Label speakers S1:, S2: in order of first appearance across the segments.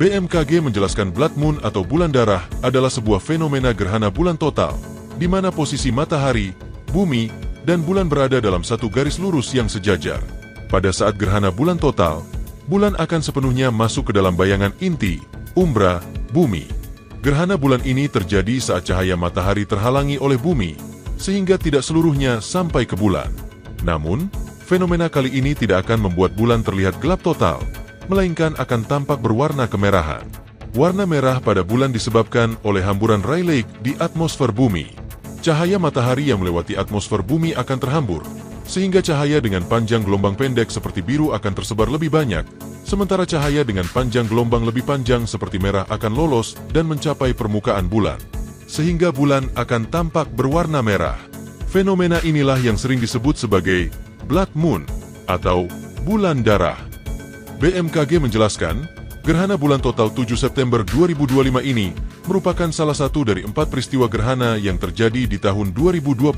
S1: BMKG menjelaskan blood moon atau bulan darah adalah sebuah fenomena gerhana bulan total, di mana posisi matahari, bumi, dan bulan berada dalam satu garis lurus yang sejajar. Pada saat gerhana bulan total, bulan akan sepenuhnya masuk ke dalam bayangan inti, umbra, bumi. Gerhana bulan ini terjadi saat cahaya matahari terhalangi oleh bumi, sehingga tidak seluruhnya sampai ke bulan. Namun, fenomena kali ini tidak akan membuat bulan terlihat gelap total, melainkan akan tampak berwarna kemerahan. Warna merah pada bulan disebabkan oleh hamburan Rayleigh di atmosfer bumi. Cahaya matahari yang melewati atmosfer bumi akan terhambur, sehingga cahaya dengan panjang gelombang pendek seperti biru akan tersebar lebih banyak, sementara cahaya dengan panjang gelombang lebih panjang seperti merah akan lolos dan mencapai permukaan bulan, sehingga bulan akan tampak berwarna merah. Fenomena inilah yang sering disebut sebagai blood moon atau bulan darah. BMKG menjelaskan, gerhana bulan total 7 September 2025 ini merupakan salah satu dari 4 peristiwa gerhana yang terjadi di tahun 2025.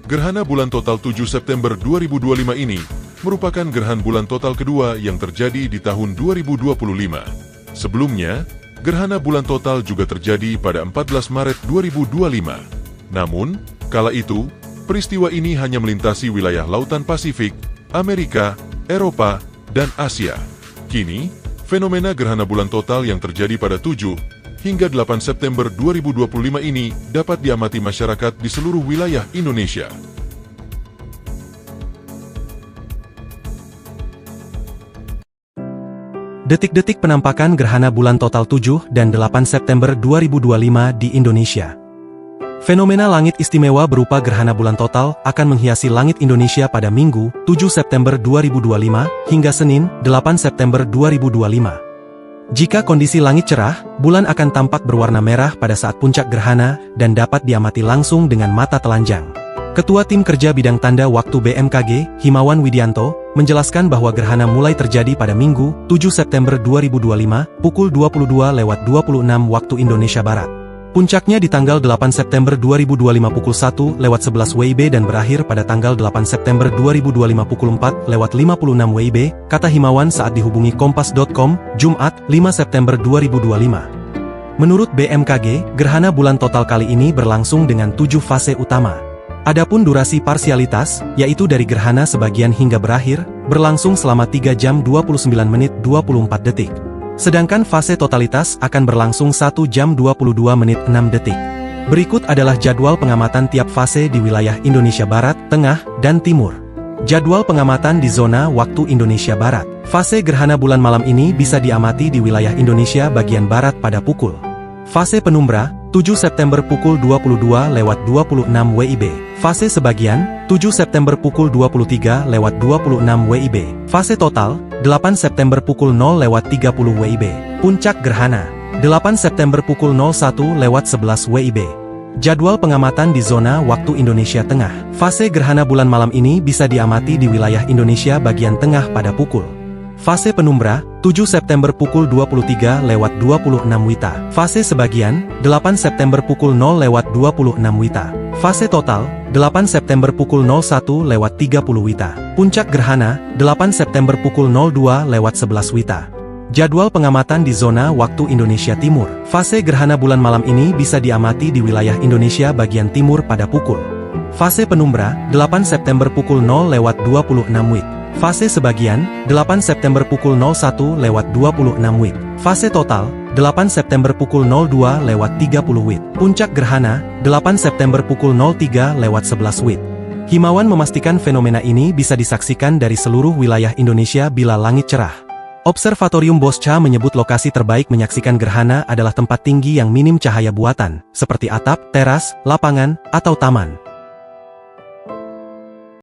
S1: Gerhana bulan total 7 September 2025 ini merupakan gerhana bulan total kedua yang terjadi di tahun 2025. Sebelumnya, gerhana bulan total juga terjadi pada 14 Maret 2025. Namun, kala itu, peristiwa ini hanya melintasi wilayah Lautan Pasifik, Amerika, Eropa, dan Asia. Kini, fenomena gerhana bulan total yang terjadi pada 7 hingga 8 September 2025 ini dapat diamati masyarakat di seluruh wilayah Indonesia.
S2: Detik-detik penampakan gerhana bulan total 7 dan 8 September 2025 di Indonesia. Fenomena langit istimewa berupa gerhana bulan total akan menghiasi langit Indonesia pada Minggu, 7 September 2025, hingga Senin, 8 September 2025. Jika kondisi langit cerah, bulan akan tampak berwarna merah pada saat puncak gerhana dan dapat diamati langsung dengan mata telanjang. Ketua Tim Kerja Bidang Tanda Waktu BMKG, Himawan Widianto, menjelaskan bahwa gerhana mulai terjadi pada Minggu, 7 September 2025, pukul 22:26 waktu Indonesia Barat. Puncaknya di tanggal 8 September 2025 pukul 1:11 WIB dan berakhir pada tanggal 8 September 2025 pukul 4:56 WIB, kata Himawan saat dihubungi Kompas.com, Jumat, 5 September 2025. Menurut BMKG, gerhana bulan total kali ini berlangsung dengan 7 fase utama. Adapun durasi parsialitas, yaitu dari gerhana sebagian hingga berakhir, berlangsung selama 3 jam 29 menit 24 detik. Sedangkan fase totalitas akan berlangsung 1 jam 22 menit 6 detik. Berikut adalah jadwal pengamatan tiap fase di wilayah Indonesia Barat, Tengah, dan Timur. Jadwal pengamatan di zona waktu Indonesia Barat. Fase gerhana bulan malam ini bisa diamati di wilayah Indonesia bagian Barat pada pukul. Fase penumbra, 7 September pukul 22:26 WIB. Fase sebagian, 7 September pukul 23:26 WIB. Fase total, 8 September pukul 0:30 WIB. Puncak gerhana, 8 September pukul 01:11 WIB. Jadwal pengamatan di zona waktu Indonesia Tengah. Fase gerhana bulan malam ini bisa diamati di wilayah Indonesia bagian tengah pada pukul. Fase penumbra, 7 September pukul 23:26 WITA. Fase sebagian, 8 September pukul 0:26 WITA. Fase total, 8 September pukul 01:30 WITA. Puncak gerhana, 8 September pukul 02:11 WITA. Jadwal pengamatan di zona waktu Indonesia Timur. Fase gerhana bulan malam ini bisa diamati di wilayah Indonesia bagian timur pada pukul. Fase penumbra, 8 September pukul 0:26 WIT. Fase sebagian, 8 September pukul 01:26 WIT. Fase total, 8 September pukul 02:30 WIT. Puncak gerhana, 8 September pukul 03:11 WIT. Himawan memastikan fenomena ini bisa disaksikan dari seluruh wilayah Indonesia bila langit cerah. Observatorium Bosca menyebut lokasi terbaik menyaksikan gerhana adalah tempat tinggi yang minim cahaya buatan, seperti atap, teras, lapangan, atau taman.